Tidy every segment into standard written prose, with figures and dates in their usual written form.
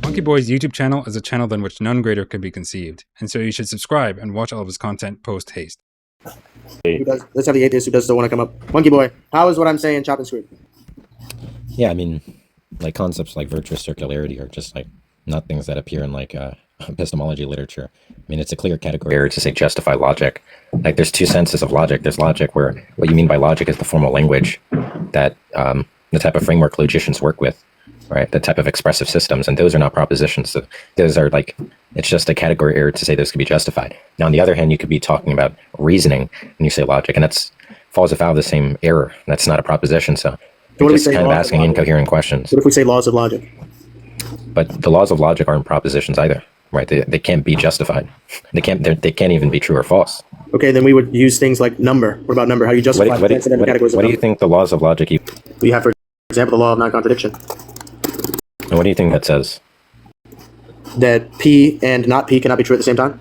Monkeyboy's YouTube channel is a channel than which none greater could be conceived, and so you should subscribe and watch all of his content post haste. Let's have the atheist who does still want to come up. Monkeyboy, how is what I'm saying chopped and screwed? Yeah, I mean, like concepts like virtuous circularity are just like not things that appear in like epistemology literature. I mean, it's a clear category error to say justify logic. Like there's two senses of logic. There's logic where what you mean by logic is the formal language that the type of framework logicians work with, right? The type of expressive systems, and those are not propositions. So those are like, it's just a category error to say those could be justified. Now, on the other hand, you could be talking about reasoning when you say logic, and that's falls afoul of the same error. That's not a proposition, so you're just kind of asking incoherent questions. What if we say laws of logic? But the laws of logic aren't propositions either, right? They can't be justified. They can't even be true or false. Okay, then we would use things like number. What about number? How do you justify transcendental categories of What do number? you think the laws of logic? We have, for example, the law of non-contradiction. And what do you think that says? That P and not P cannot be true at the same time?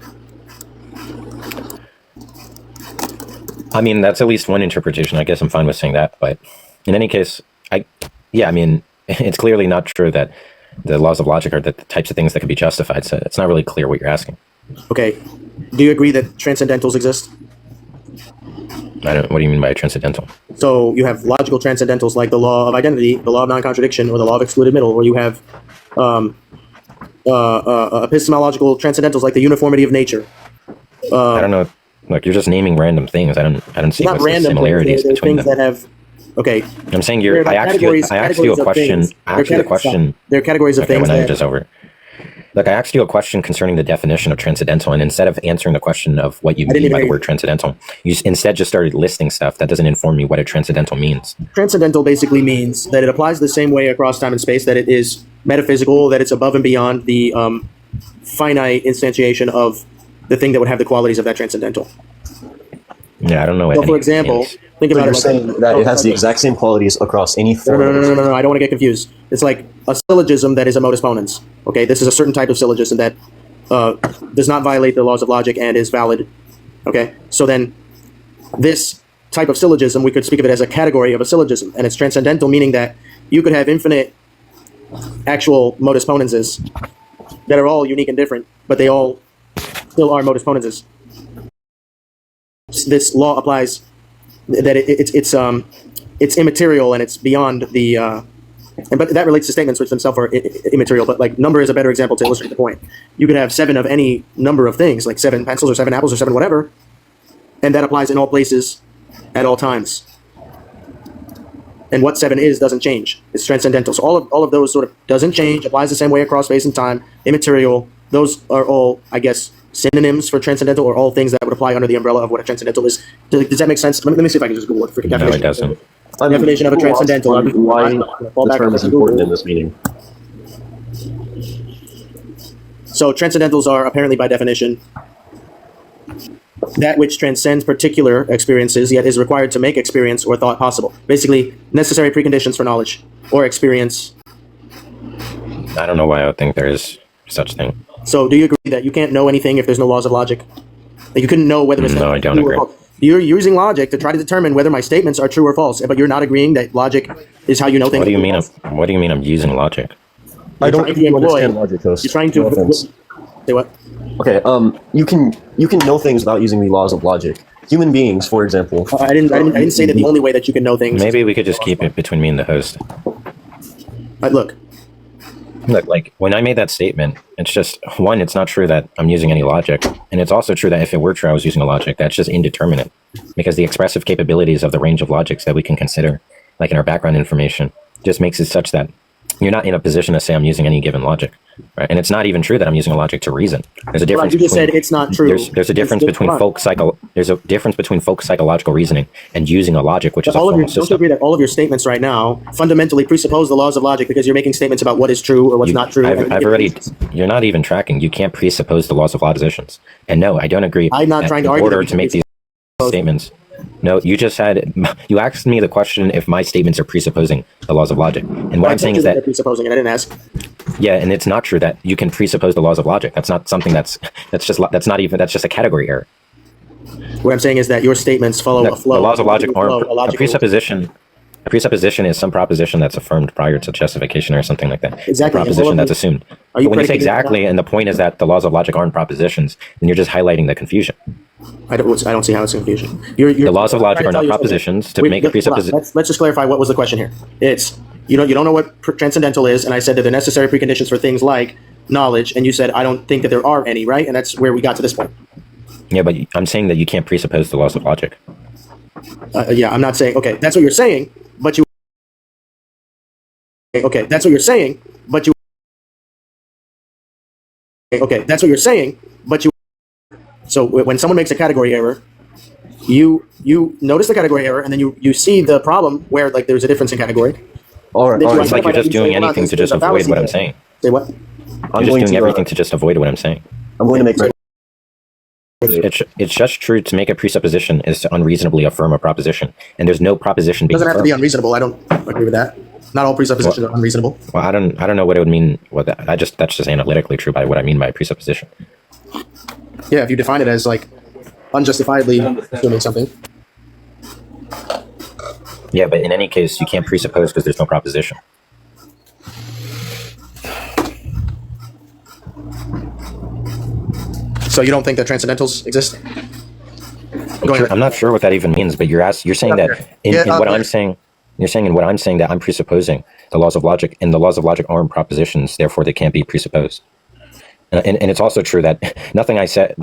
I mean, that's at least one interpretation. I guess I'm fine with saying that. But in any case, I mean, it's clearly not true that the laws of logic are the types of things that could be justified. So it's not really clear what you're asking. Okay. Do you agree that transcendentals exist? What do you mean by transcendental? So you have logical transcendentals like the law of identity, the law of non-contradiction, or the law of excluded middle, or you have epistemological transcendentals like the uniformity of nature. I don't know. Look, you're just naming random things. I don't see what's the similarities between them. Things that have. Okay. I'm saying I asked you a question. There are categories of okay, things. When I'm just over. Look, I asked you a question concerning the definition of transcendental, and instead of answering the question of what you mean by the word transcendental, you instead just started listing stuff that doesn't inform me what a transcendental means. Transcendental basically means that it applies the same way across time and space, that it is metaphysical, that it's above and beyond the finite instantiation of the thing that would have the qualities of that transcendental. Yeah, I don't know. So, for example, think about it. You're saying that it has the exact same qualities across any form. No. I don't want to get confused. It's like a syllogism that is a modus ponens. Okay, this is a certain type of syllogism that does not violate the laws of logic and is valid. Okay, so then this type of syllogism, we could speak of it as a category of a syllogism, and it's transcendental, meaning that you could have infinite actual modus ponenses that are all unique and different, but they all still are modus ponenses. This law applies that it's immaterial and it's beyond the but that relates to statements which themselves are immaterial. But like number is a better example to illustrate the point. You could have 7 of any number of things, like 7 pencils or 7 apples or 7 whatever, and that applies in all places at all times. And what 7 is doesn't change. It's transcendental. So all of those sort of doesn't change, applies the same way across space and time, immaterial. Those are all, I guess, synonyms for transcendental, or all things that would apply under the umbrella of what a transcendental is. Does that make sense? Let me see if I can just Google it for definition. No, it doesn't. Definition of a transcendental. Why the term is important in this meeting. So transcendentals are apparently by definition that which transcends particular experiences, yet is required to make experience or thought possible. Basically, necessary preconditions for knowledge or experience. I don't know why I would think there is such thing. So do you agree that you can't know anything if there's no laws of logic? That you couldn't know whether it's no, I don't agree. You're using logic to try to determine whether my statements are true or false, but you're not agreeing that logic is how you know things. What do you mean? What do you mean I'm using logic? I don't understand logic, host. You're trying to. No offense. Say what? Okay. You can know things without using the laws of logic. Human beings, for example. I didn't say that the only way that you can know things. Maybe we could just keep it between me and the host. Look, like when I made that statement, it's just one, it's not true that I'm using any logic, and it's also true that if it were true I was using a logic, that's just indeterminate, because the expressive capabilities of the range of logics that we can consider, like in our background information, just makes it such that you're not in a position to say I'm using any given logic, right? And it's not even true that I'm using a logic to reason. There's a difference. You just said it's not true. There's a difference between folk psychological reasoning and using a logic, which is a formal system. Don't you agree that all of your statements right now fundamentally presuppose the laws of logic because you're making statements about what is true or what's not true? You're not even tracking. You can't presuppose the laws of positions. And no, I don't agree. I'm not trying to argue. In order to make these statements. No, you asked me the question if my statements are presupposing the laws of logic. And what I'm saying is that presupposing it, I didn't ask. Yeah, and it's not true that you can presuppose the laws of logic. That's not something that's just a category error. What I'm saying is that your statements follow a flow. The laws of logic aren't a presupposition. A presupposition is some proposition that's affirmed prior to justification or something like that. Exactly. A proposition that's assumed. But when you say exactly, and the point is that the laws of logic aren't propositions, then you're just highlighting the confusion. I don't see how it's confusion. The laws of logic are not propositions to make a presupposition. Let's just clarify what was the question here. It's you don't know what transcendental is, and I said that the necessary preconditions for things like knowledge, and you said I don't think that there are any, right? And that's where we got to this point. Yeah, but I'm saying that you can't presuppose the laws of logic. Yeah, I'm not saying okay. That's what you're saying, but you. Okay, that's what you're saying, but you. Okay, that's what you're saying, but you. So when someone makes a category error, you notice the category error, and then you see the problem where like there's a difference in category. Or it's like you're just doing anything to just avoid what I'm saying. Say what? You're just doing everything to just avoid what I'm saying. I'm going to make. It's just true to make a presupposition is to unreasonably affirm a proposition, and there's no proposition being It doesn't have to affirmed. be unreasonable. I don't agree with that. Not all presuppositions are unreasonable. Well, I don't know what it would mean. That's just analytically true by what I mean by presupposition. Yeah, if you define it as like unjustifiably assuming something. Yeah, but in any case, you can't presuppose because there's no proposition. So you don't think that transcendentals exist? I'm not sure what that even means, but you're saying that in what I'm saying. You're saying in what I'm saying that I'm presupposing the laws of logic, and the laws of logic aren't propositions, therefore they can't be presupposed. And it's also true that nothing I said,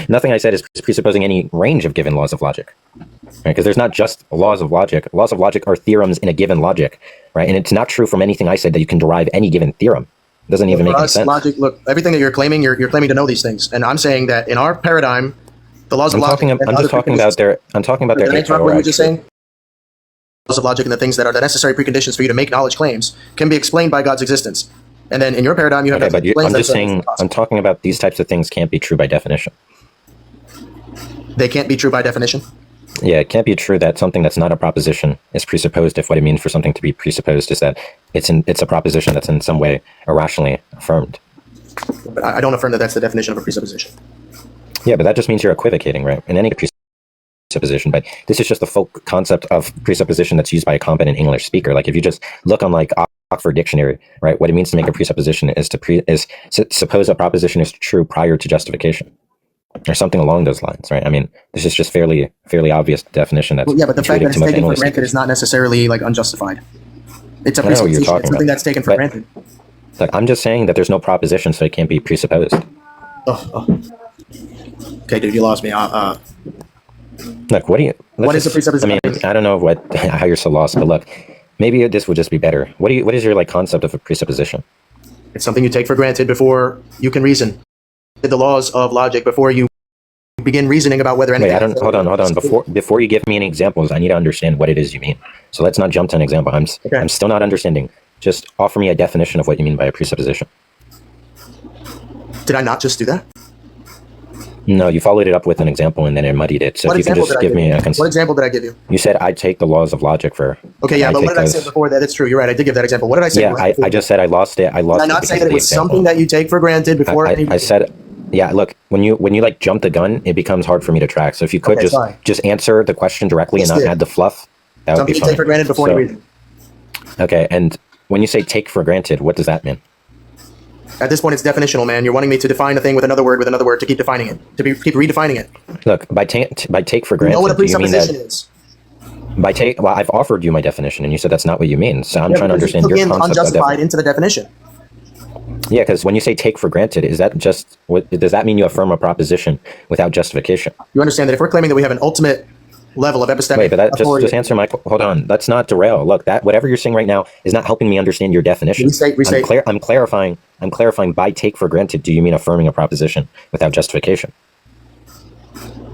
nothing I said is presupposing any range of given laws of logic, right? Because there's not just laws of logic. Laws of logic are theorems in a given logic, right? And it's not true from anything I said that you can derive any given theorem. It doesn't even make any sense. Logic, look, everything that you're claiming to know these things, and I'm saying that in our paradigm, the laws of logic. I'm talking about their. What were you just saying? Laws of logic and the things that are the necessary preconditions for you to make knowledge claims can be explained by God's existence. And then in your paradigm, you have okay, but I'm just saying, I'm talking about these types of things can't be true by definition. They can't be true by definition? Yeah, it can't be true that something that's not a proposition is presupposed if what it means for something to be presupposed is that it's a proposition that's in some way irrationally affirmed. But I don't affirm that that's the definition of a presupposition. Yeah, but that just means you're equivocating, right? In any presupposition, but this is just the folk concept of presupposition that's used by a competent English speaker. Like if you just look on like Oxford Dictionary, right? What it means to make a presupposition is to suppose a proposition is true prior to justification, or something along those lines, right? I mean, this is just fairly obvious definition. That's yeah, but the fact that it's taken for granted is not necessarily like unjustified. It's a presupposition. It's something that's taken for granted. Like I'm just saying that there's no proposition, so it can't be presupposed. Okay, dude, you lost me. Look, what is a presupposition? I mean, I don't know how you're so lost, but look, maybe this would just be better. What is your like concept of a presupposition? It's something you take for granted before you can reason. The laws of logic before you begin reasoning about whether anything. Wait, hold on. Before you give me any examples, I need to understand what it is you mean. So let's not jump to an example. I'm still not understanding. Just offer me a definition of what you mean by a presupposition. Did I not just do that? No, you followed it up with an example and then it muddied it. So if you can just give me what example did I give you? You said I take the laws of logic for. Okay, yeah, but what did I say before that? It's true. You're right. I did give that example. What did I say? Yeah, I just said I lost it. Did I not say that it was something that you take for granted before? I said, yeah. Look, when you like jump the gun, it becomes hard for me to track. So if you could just answer the question directly and not add the fluff, that would be fine. Something you take for granted before you reason. Okay, and when you say take for granted, what does that mean? At this point, it's definitional, man. You're wanting me to define a thing with another word to keep defining it, to keep redefining it. Look, by take for granted, you know what a presupposition is? Well, I've offered you my definition, and you said that's not what you mean. So I'm trying to understand your concept unjustified into the definition. Yeah, because when you say take for granted, does that mean you affirm a proposition without justification? You understand that if we're claiming that we have an ultimate level of epistemic Wait, but just answer my. Hold on, let's not derail. Look, whatever you're saying right now is not helping me understand your definition. I'm clarifying. By take for granted, do you mean affirming a proposition without justification?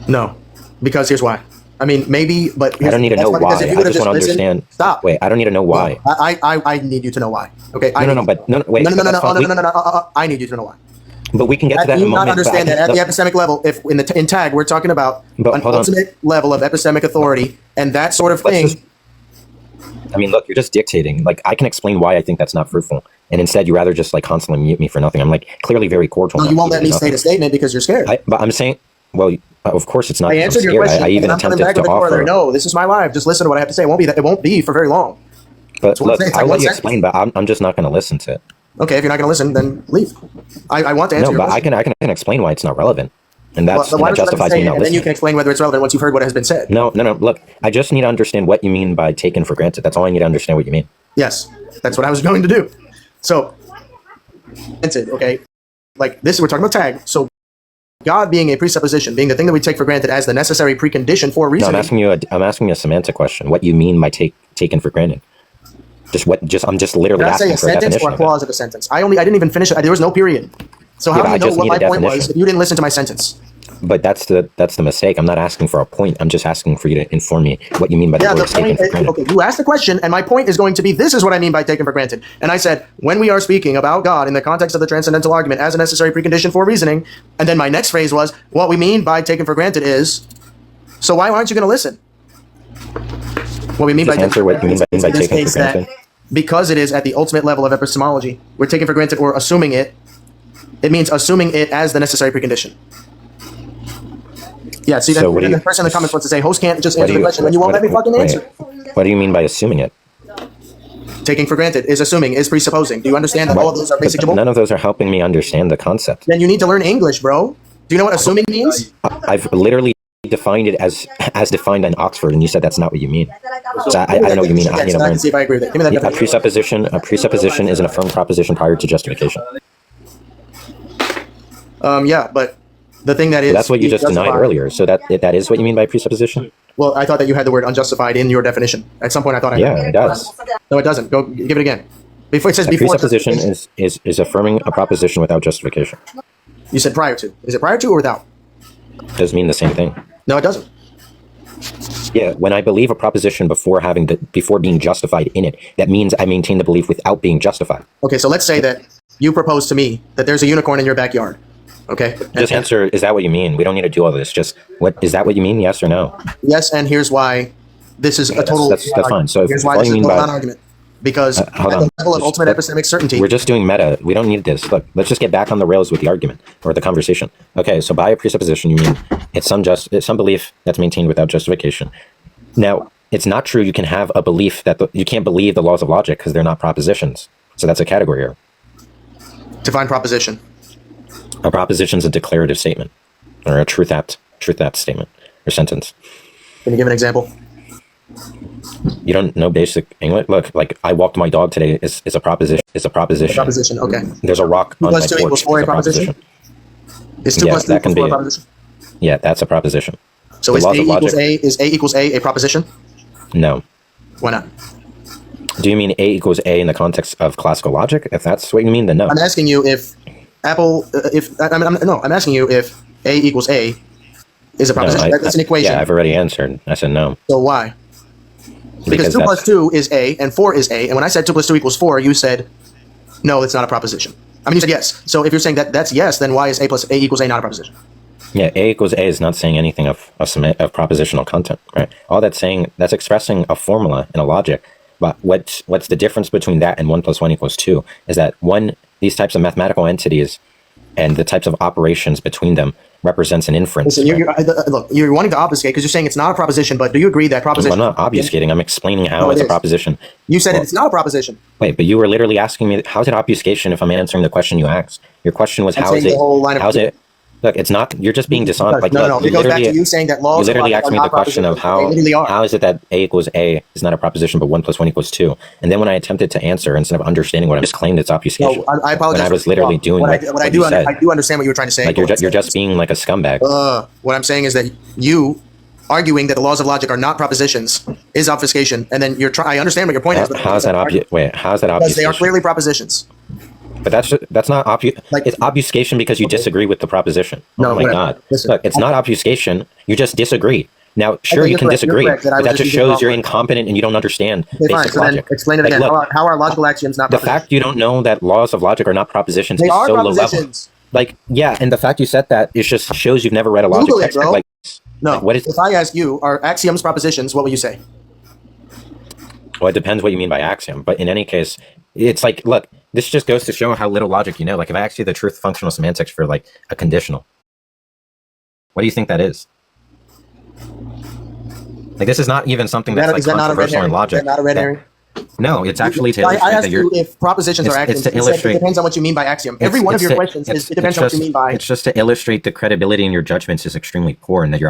No, because here's why. I mean, maybe, but I don't need to know why. I just want to understand. Stop. Wait, I don't need to know why. No, I need you to know why. Okay. Wait. No. I need you to know why. But we can get to that in a moment. You not understand that at the epistemic level, if in tag we're talking about an ultimate level of epistemic authority and that sort of thing. I mean, look, you're just dictating. Like, I can explain why I think that's not fruitful, and instead you rather just like constantly mute me for nothing. I'm like clearly very cordial. No, you won't let me state a statement because you're scared. But I'm saying, well, Of course, it's not. I answered your scared. question. I even I'm coming attempted back to with the offer. no, this is my life. Just listen to what I have to say. It won't be for very long. But look, It's like I'll one let you sentence. explain, but I'm just not going to listen to it. Okay, if you're not going to listen, then leave. I want to answer No, your but question. I can explain why it's not relevant, and Well, that's then and why that don't you let me justifies say me it, not and then you listening. can explain whether it's relevant once you've heard what has been said. No. Look, I just need to understand what you mean by taken for granted. That's all I need to understand what you mean. Yes, that's what I was going to do. So, okay, like this, we're talking about tag. So, God being a presupposition, being the thing that we take for granted as the necessary precondition for No, reasoning. I'm asking you a semantic question. What you mean by taken for granted? I'm just literally Did I say asking a for a sentence definition or a of it. clause of a sentence? I didn't even finish it. There was no period. So how Yeah, do I you know just what need my a point was definition. if you didn't listen to my sentence? But that's the mistake. I'm not asking for a point. I'm just asking for you to inform me what you mean by the Yeah, the word taken point. for granted. Okay, you asked the question, and my point is going to be: this is what I mean by taken for granted. And I said, when we are speaking about God in the context of the transcendental argument as a necessary precondition for reasoning, and then my next phrase was, what we mean by taken for granted is. So why aren't you going to listen? What we mean Just by answer what you mean by in this taken for case that granted. because it is at the ultimate level of epistemology, we're taking for granted or assuming it. It means assuming it as the necessary precondition. Yeah, see, So what do the you- person in the comments wants to say, host can't just What answer do the question, and you won't let me fucking answer. What do you mean by assuming it? Taking for granted is assuming, is presupposing. Do you understand that all of those are But basicable? none of those are helping me understand the concept. Then you need to learn English, bro. Do you know what assuming means? I've literally defined it as defined in Oxford, and you said that's not what you mean. So I don't know what you mean. I need to I learn. can see if I agree with it. Give me that A definition. presupposition is an affirmed proposition prior to justification. Yeah, but the thing that is... So that's what you just denied justified- earlier. So that is what you mean by presupposition? Well, I thought that you had the word unjustified in your definition. At some point I thought I Yeah, it does. No, it doesn't. Go give it again. Before it says A before presupposition justification. is affirming a proposition without justification. You said prior to. Is it prior to or without? Does mean the same thing. No, it doesn't. Yeah, when I believe a proposition before being justified in it, that means I maintain the belief without being justified. Okay, so let's say that you propose to me that there's a unicorn in your backyard. Okay? Just answer, is that what you mean? We don't need to do all this. Just, is that what you mean? Yes or no? Yes, and here's why this is a total... That's fine. So here's if why all this you is a mean total by... non-argument. Because at hold the on. level of ultimate epistemic certainty... We're just doing meta. We don't need this. Look, let's just get back on the rails with the argument or the conversation. Okay, so by a presupposition, you mean it's some belief that's maintained without justification. Now, it's not true you can have a belief that you can't believe the laws of logic because they're not propositions. So that's a category error. Define proposition. A proposition is a declarative statement or a truth apt statement or sentence. Can you give an example? You don't know basic English? Look, like I walked my dog today is a proposition. It's a proposition. Proposition, okay. There's a rock on my 2 + 2 porch. equals 4 Is a proposition? Is 2 Yeah, + 2 that can equals 4 a be- proposition? Yeah, that's a proposition. So The is laws A of logic- equals A a proposition? No. Why not? Do you mean A equals A in the context of classical logic? If that's what you mean, then no. I'm asking you if I'm asking you if A equals A is a proposition. That's an equation. Yeah, I've already answered. I said no. So why? Because 2 + 2 is A and 4 is A. And when I said 2 + 2 equals 4, you said, no, it's not a proposition. I mean, you said yes. So if you're saying that that's yes, then why is A equals A not a proposition? Yeah, A equals A is not saying anything of propositional content, right? All that's saying, that's expressing a formula in a logic. But what's the difference between that and 1 + 1 = 2 is that these types of mathematical entities and the types of operations between them represents an inference. Listen, right? look, you're wanting to obfuscate because you're saying it's not a proposition, but do you agree that proposition... I'm not obfuscating. I'm explaining how No, it it's a is. proposition. You said it's not a proposition. Wait, but you were literally asking me, how's it obfuscation if I'm answering the question you asked? Your question was, I'm how is saying it? the whole line of- How's it? Look, it's not. You're just being dishonest. Like, no, look, it goes back to you saying that laws You of literally logic asked are me not the question of propositions. They literally are. how is it that A equals A is not a proposition, but 1 + 1 = 2? And then when I attempted to answer, instead of understanding what I just claimed, it's obfuscation. No, I apologize. When I was literally doing what you said. I do understand what you were trying to say. Like you're just being like a scumbag. What I'm saying is that you arguing that the laws of logic are not propositions is obfuscation, and then I understand what your point is. But How's that Because obfuscation? they are clearly propositions. But that's not it's obfuscation because you disagree with the proposition. No, Oh my whatever. God! Listen, Look, it's not obfuscation. You just disagree. Now, sure, think you you're can correct. You're disagree, correct that I but was that just just using the shows you're wrong word. incompetent and you don't understand Okay, fine. basic So then logic. explain it Like, again. look, How are logical axioms not the propositions? fact you don't know that laws of logic are not propositions They is are so low level. propositions. Like, yeah, and the fact you said that it just shows you've never read a logic Google it, textbook. bro. Like, No. like, what is? If I ask you, are axioms propositions? What will you say? Well, it depends what you mean by axiom. But in any case, it's like, look, this just goes to show how little logic you know. Like, if I ask you the truth functional semantics for like a conditional, What do you think that is? Like, this is not even something that's like controversial in logic. Is that not a red herring? No, it's actually to I illustrate asked that you if propositions are axioms. It's to You said illustrate. it depends on what you mean by axiom. Every one of your questions is it depends on what you mean by. It's just to illustrate the credibility in your judgments is extremely poor, and that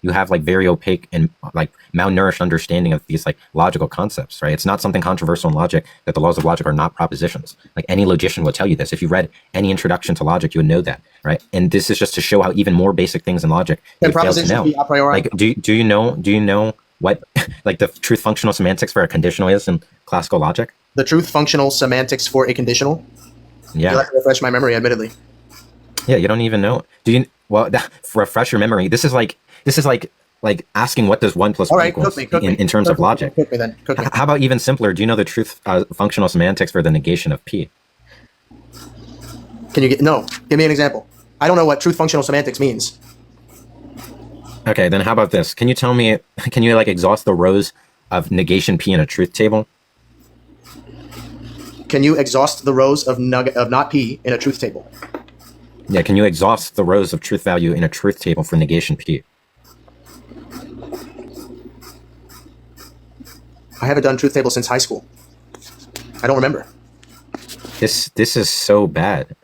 you have like very opaque and like malnourished understanding of these like logical concepts, right? It's not something controversial in logic that the laws of logic are not propositions. Like any logician will tell you this. If you read any introduction to logic, you would know that, right? And this is just to show how even more basic things in logic Can you fail to propositions know. be a priori? Like, do you know what like the truth functional semantics for a conditional is in classical logic? The truth functional semantics for a conditional? Yeah. You'll have to refresh my memory, admittedly. Yeah, you don't even know. Do you? Well, refresh your memory. This is like asking what does 1 plus 1 equals in terms of logic. Cook me then. Cook me. How about even simpler? Do you know the truth functional semantics for the negation of P? Can you give me an example? I don't know what truth functional semantics means. Okay, then how about this? Can you tell me? Can you like exhaust the rows of negation P in a truth table? Can you exhaust the rows of not P in a truth table? Yeah, can you exhaust the rows of truth value in a truth table for negation P? I haven't done truth table since high school. I don't remember. This is so bad.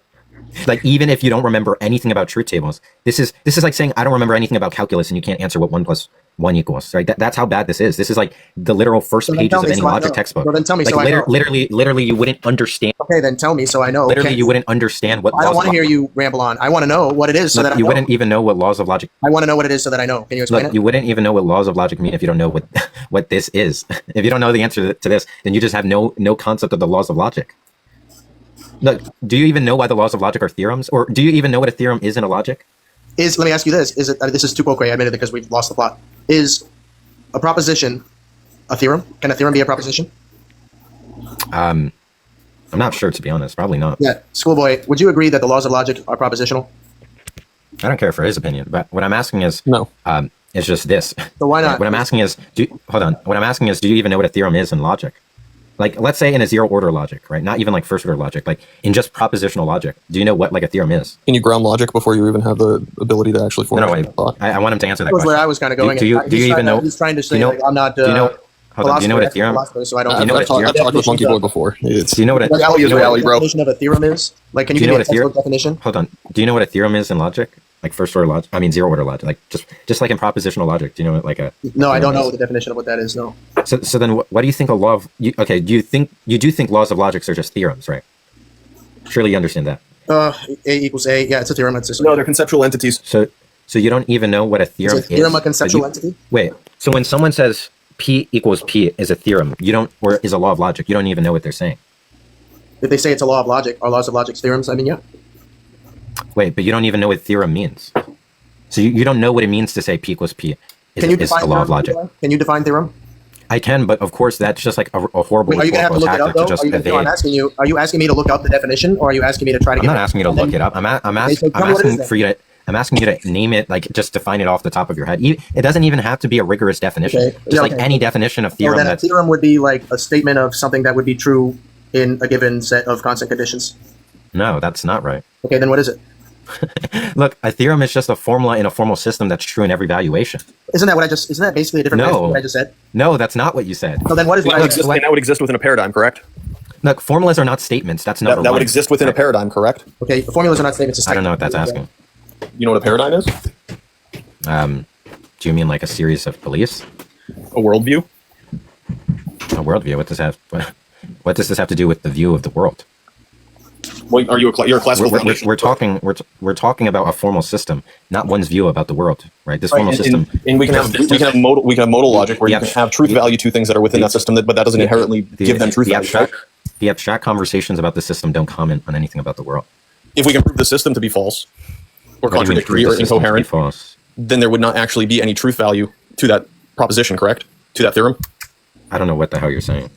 Like, even if you don't remember anything about truth tables, this is like saying I don't remember anything about calculus and you can't answer what 1 plus 1 equals. Right? That's how bad this is. This is like the literal first pages of any logic textbook. So then tell me, like, so I know. Literally, you wouldn't understand. Okay, then tell me so I know. Literally, you wouldn't understand what. I don't want to hear you ramble on. I want to know what it is so that I know. You wouldn't even know what laws of logic. I want to know what it is so that I know. Can you explain it? You wouldn't even know what laws of logic mean if you don't know what this is. If you don't know the answer to this, then you just have no concept of the laws of logic. Look, do you even know why the laws of logic are theorems? Or do you even know what a theorem is in a logic? Let me ask you this. Is it, this is too poke, I admit it because we've lost the plot. Is a proposition a theorem? Can a theorem be a proposition? I'm not sure, to be honest. Probably not. Yeah. Schoolboy, would you agree that the laws of logic are propositional? I don't care for his opinion, but what I'm asking is... No. It's just this. So why not? What I'm asking is... Hold on. What I'm asking is, do you even know what a theorem is in logic? Like, let's say in a zero-order logic, right? Not even like first-order logic. Like, in just propositional logic, do you know what like a theorem is? Can you ground logic before you even have the ability to actually form a thought? I want him to answer that That was question. where I was kind of going. Do you even know? He's trying to say, like, I'm not... do you know? Hold on. Do you know what a theorem? So I don't. Do you know what a theorem? I've talked with monkeyboy before. Do you know what a reality is reality, bro? Definition of a theorem is? Like, can you give me a textbook definition? Hold on. Do you know what a theorem is in logic? Like first-order logic? I mean, zero-order logic. Like just like in propositional logic. Do you know what like a? No, I don't know the definition of what that is. No. So then, what do you think a law of? Okay, do you think laws of logic are just theorems, right? Surely you understand that. A equals A. Yeah, it's a theorem. It's just No, they're conceptual entities. So you don't even know what a theorem is. Is a theorem a conceptual entity? Wait. So when someone says P equals P is a theorem, you don't, or is a law of logic, you don't even know what they're saying. If they say it's a law of logic, are laws of logic theorems? I mean, yeah. Wait, but you don't even know what theorem means. So you don't know what it means to say P equals P is a law of logic. Can you define theorem? I can, but of course that's just like a horrible Wait, are you gonna have to look it up, though? just evade. No, I'm asking you. Are you asking me to look up the definition, or are you asking me to try to? I'm not asking you to look it up. I'm asking for you to. I'm asking you to name it, like just define it off the top of your head. It doesn't even have to be a rigorous definition. Okay. Just like any definition of theorem. So then a theorem would be like a statement of something that would be true in a given set of constant conditions. No, that's not right. Okay, then what is it? Look, a theorem is just a formula in a formal system that's true in every valuation. Isn't that basically a different version of what I just said? No, that's not what you said. So then what is what I just said? And that would exist within a paradigm, correct? Look, formulas are not statements. That's number one. That would exist within a paradigm, correct? Okay, formulas are not statements. I don't know what that's asking. You know what a paradigm is? Do you mean like a series of beliefs? A worldview? A worldview? What does this have to do with the view of the world? Well, you're a classical foundation? We're talking about a formal system, not one's view about the world, right? This formal system. And we can have modal logic where you can have truth value to things that are within that system, but that doesn't inherently give them truth value. The abstract conversations about the system don't comment on anything about the world. If we can prove the system to be false, or contradictory, or incoherent, then there would not actually be any truth value to that proposition, correct? To that theorem? I don't know what the hell you're saying.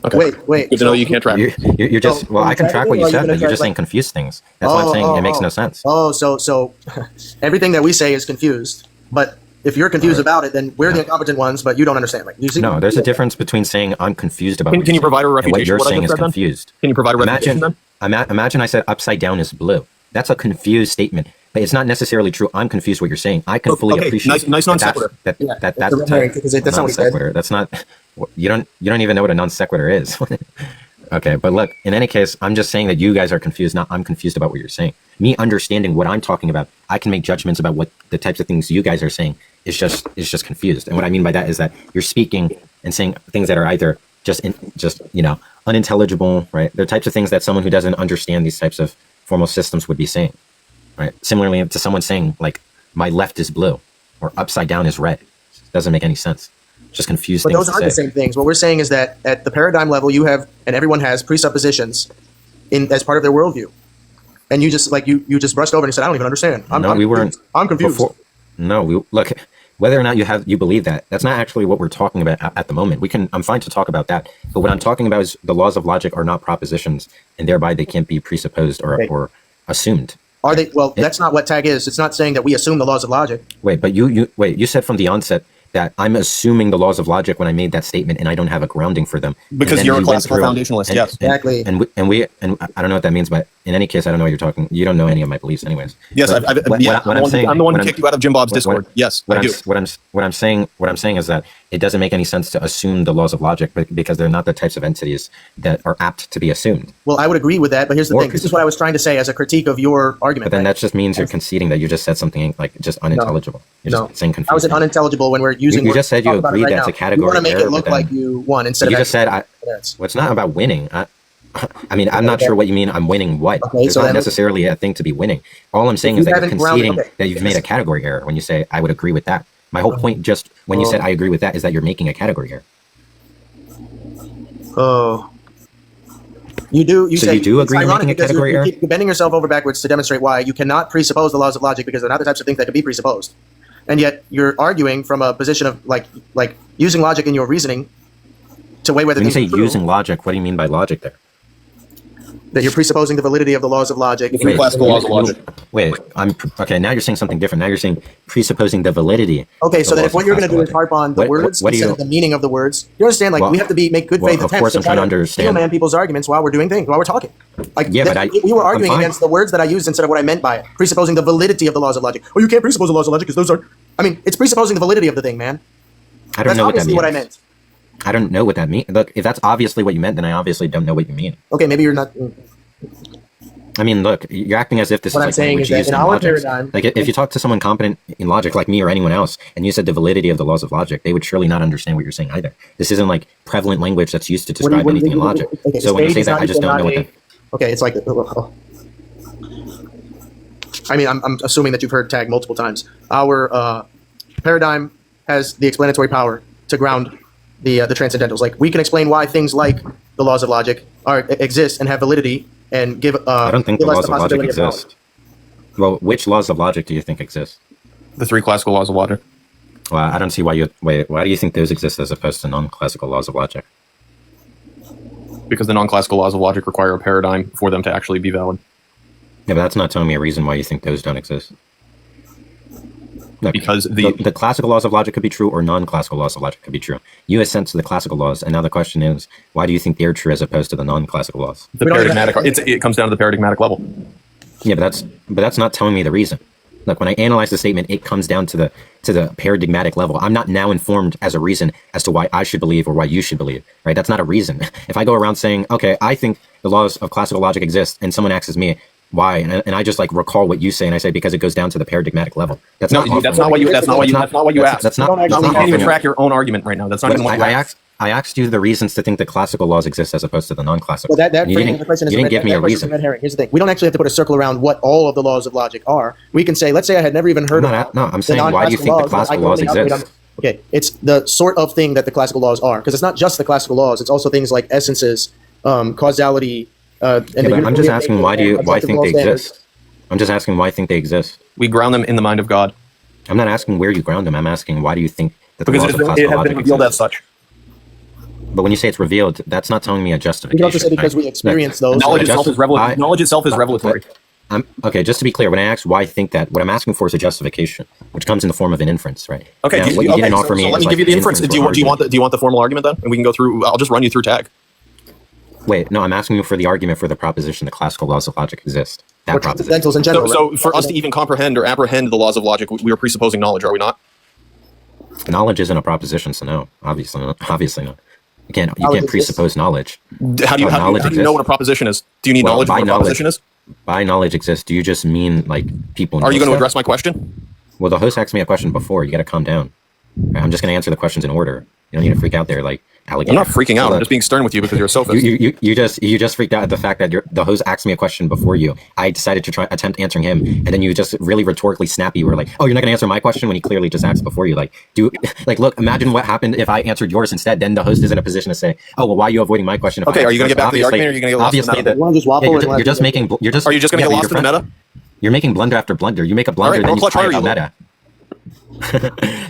Okay. Wait. Good to know you can't track. You're just, I can track what you said, but you're just saying confused things. That's what I'm saying. It makes no sense. So everything that we say is confused, but if you're confused about it, then we're the incompetent ones, but you don't understand. Like, you see? No, there's a difference between saying I'm confused about Can you provide a refutation? what you're saying is confused. Can you provide a refutation then? Imagine I said upside down is blue. That's a confused statement. but it's not necessarily true. I'm confused what you're saying. I can fully appreciate nice non sequitur. That's the type that's not what he said. That's not. You don't even know what a non sequitur is. Okay, but look, in any case, I'm just saying that you guys are confused. Not I'm confused about what you're saying. Me understanding what I'm talking about, I can make judgments about what the types of things you guys are saying is just confused. And what I mean by that is that you're speaking and saying things that are either just unintelligible, right? They're types of things that someone who doesn't understand these types of formal systems would be saying, right? Similarly to someone saying like my left is blue or upside down is red. It doesn't make any sense. Just confused. But those aren't the same things. What we're saying is that at the paradigm level, you have, and everyone has, presuppositions as part of their worldview. And you just you just brushed over and you said, I don't even understand. I'm confused. Look, whether or not you believe that, that's not actually what we're talking about at the moment. I'm fine to talk about that. But what I'm talking about is the laws of logic are not propositions, and thereby they can't be presupposed or assumed. Are they? Well, that's not what tag is. It's not saying that we assume the laws of logic. Wait, but you said from the onset that I'm assuming the laws of logic when I made that statement, and I don't have a grounding for them. Because you're a classical foundationalist, yes. Exactly. And I don't know what that means, but in any case, I don't know what you're talking. You don't know any of my beliefs, anyways. Yes, I'm the one who kicked you out of Jim Bob's Discord. Yes, I do. What I'm saying is that it doesn't make any sense to assume the laws of logic because they're not the types of entities that are apt to be assumed. Well, I would agree with that, but here's the thing. This is what I was trying to say as a critique of your argument. But then that just means you're conceding that you just said something like just unintelligible. You're just saying confusing. How is it unintelligible when we're using? You just said you agreed that's a category. You want to make it look like you won instead of. You just said it's not about winning. I mean, I'm not sure what you mean. I'm winning what? Okay, There's not necessarily a thing to be winning. All I'm saying is that you're conceding that you've made a category error when you say I would agree with that. My whole point, just when you said I agree with that, is that you're making a category error. Oh. You do. So you do agree with making a category error? You keep bending yourself over backwards to demonstrate why you cannot presuppose the laws of logic because they're not the types of things that can be presupposed. And yet you're arguing from a position of like using logic in your reasoning to weigh whether. When you say using logic, what do you mean by logic there? That you're presupposing the validity of the laws of logic. The classical laws of logic. Wait, okay. Now you're saying something different. Now you're saying presupposing the validity. Okay, so then if what you're going to do is harp on the words instead of the meaning of the words, you understand? Like we have to make good faith attempts. Of course, I'm trying to understand. Man people's arguments while we're doing things, while we're talking. Like yeah, but we were arguing against the words that I used instead of what I meant by it, presupposing the validity of the laws of logic. Oh, you can't presuppose the laws of logic because those are. I mean, it's presupposing the validity of the thing, man. I don't know what that means. What I meant. I don't know what that means. Look, if that's obviously what you meant, then I obviously don't know what you mean. Okay, maybe you're not. I mean, look, you're acting as if this what is I'm like saying is that in our paradigm, like if you talk to someone competent in logic, like me or anyone else, and you said the validity of the laws of logic, they would surely not understand what you're saying either. This isn't like prevalent language that's used to describe anything in logic. Okay, so when you say that, I just don't know what that. Okay, it's like. I mean, I'm assuming that you've heard tag multiple times. Our paradigm has the explanatory power to ground the transcendentals. Like we can explain why things like the laws of logic exist and have validity. And give. I don't think the laws of logic exist. Well, which laws of logic do you think exist? The three classical laws of logic. Well, I don't see why you wait. Why do you think those exist as opposed to non-classical laws of logic? Because the non-classical laws of logic require a paradigm for them to actually be valid. Yeah, but that's not telling me a reason why you think those don't exist. Look, because the classical laws of logic could be true, or non-classical laws of logic could be true. You assent to the classical laws, and now the question is, why do you think they're true as opposed to the non-classical laws? The paradigmatic. It comes down to the paradigmatic level. Yeah, but that's not telling me the reason. Look, when I analyze the statement, it comes down to the paradigmatic level. I'm not now informed as a reason as to why I should believe or why you should believe. Right? That's not a reason. If I go around saying, okay, I think the laws of classical logic exist, and someone asks me, why? And I just like recall what you say, and I say because it goes down to the paradigmatic level. That's not what you asked. That's not. You can't even track your own argument right now. That's not even what you asked. I asked you the reasons to think the classical laws exist as opposed to the non-classical. Well, you didn't give me a reason. Here's the thing: we don't actually have to put a circle around what all of the laws of logic are. We can say, let's say I had never even heard of. No, I'm saying, why do you think the classical laws exist? Okay, it's the sort of thing that the classical laws are, because it's not just the classical laws; it's also things like essences, causality. I'm just asking why think they exist. I'm just asking why I think they exist. We ground them in the mind of God. I'm not asking where you ground them. I'm asking why do you think that the because laws of classical it has been revealed as such. But when you say it's revealed, that's not telling me a justification. You don't have to say because we experience those. Knowledge itself is revelatory. Okay, just to be clear, when I ask why I think that, what I'm asking for is a justification, which comes in the form of an inference, right? Okay, now, what you didn't offer me so let me give you the inference. Do you want the formal argument then? And we can go through. I'll just run you through tag. Wait, no, I'm asking you for the argument for the proposition that classical laws of logic exist. that proposition. Transcendentals in general. So for us to even comprehend or apprehend the laws of logic, we are presupposing knowledge, are we not? Knowledge isn't a proposition, so no, obviously not. You can't presuppose knowledge. How do you know what a proposition is? Do you need knowledge of what a proposition is? By knowledge exists, do you just mean like people know Are you going to stuff? address my question? Well, the host asked me a question before. You got to calm down. I'm just going to answer the questions in order. You don't need to freak out there like alligator. I'm not freaking out. I'm just being stern with you because you're a sophist. You just freaked out at the fact that the host asked me a question before you. I decided to attempt answering him, and then you just really rhetorically snappy. You were like, "Oh, you're not going to answer my question," when he clearly just asked before you. Look, imagine what happened if I answered yours instead. Then the host is in a position to say, "Oh, well, why are you avoiding my question?" Okay, are you going to get back to the argument, or are you going to get lost in the meta? You want to just waffle? You're just making. Are you just going to get lost in the meta? You're making blunder after blunder. You make a blunder, then you tie meta.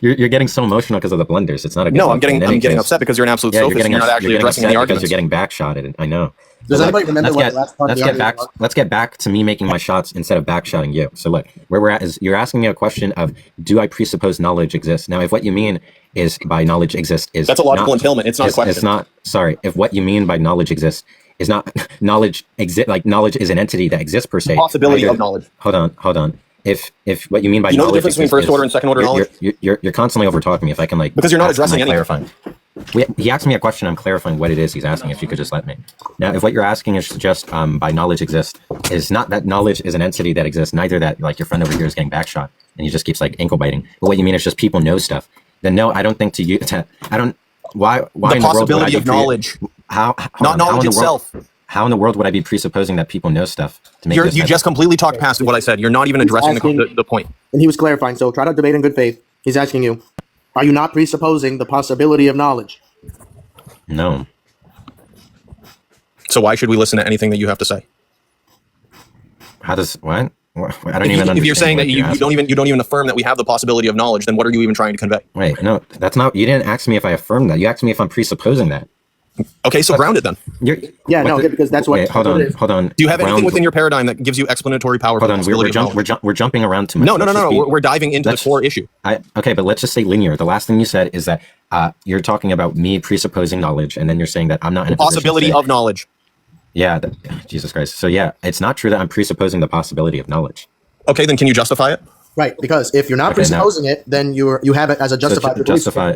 You're getting so emotional because of the blunders. It's not a good no. I'm getting upset because you're an absolute sophist and you're not actually addressing any arguments. Because you're getting backshotted. I know. Does anybody remember what the last part of the let's argument get back to me making my shots instead of backshotting you. So look, where we're at is you're asking me a question of do I presuppose knowledge exists? Now, if what you mean is by knowledge exists is that's a logical entailment. It's not a question. It's not. Sorry, if what you mean by knowledge exists is not knowledge like knowledge is an entity that exists per se. The possibility of knowledge. Hold on. If what you mean by you know knowledge the difference between first order and second order knowledge? You're constantly over talking me. If I can because you're not addressing anything. Clarifying. He asked me a question. I'm clarifying what it is he's asking. If you could just let me. Now, if what you're asking is just by knowledge exists, is not that knowledge is an entity that exists. Neither that like your friend over here is getting backshot and he just keeps like ankle biting. But what you mean is just people know stuff. Then no, I don't think to you. I don't. Why the in possibility of knowledge? Not knowledge itself. How in the world would I be presupposing that people know stuff to make you just completely talked past what I said. You're not even addressing the point. And he was clarifying. So try to debate in good faith. He's asking you, are you not presupposing the possibility of knowledge? No. So why should we listen to anything that you have to say? How does what? I don't even understand. If you're saying that you don't even affirm that we have the possibility of knowledge, then what are you even trying to convey? Wait, no, that's not. You didn't ask me if I affirm that. You asked me if I'm presupposing that. Okay, so ground it then. Because that's what. Wait, hold on. Do you have anything within your paradigm that gives you explanatory power? Hold on, we're jumping around too much. No. We're diving into the core issue. Okay, but let's just say linear. The last thing you said is that you're talking about me presupposing knowledge, and then you're saying that I'm not in a possibility of knowledge. Yeah, Jesus Christ. So yeah, it's not true that I'm presupposing the possibility of knowledge. Okay, then can you justify it? Right, because if you're not presupposing it, then you have it as a justified. Justify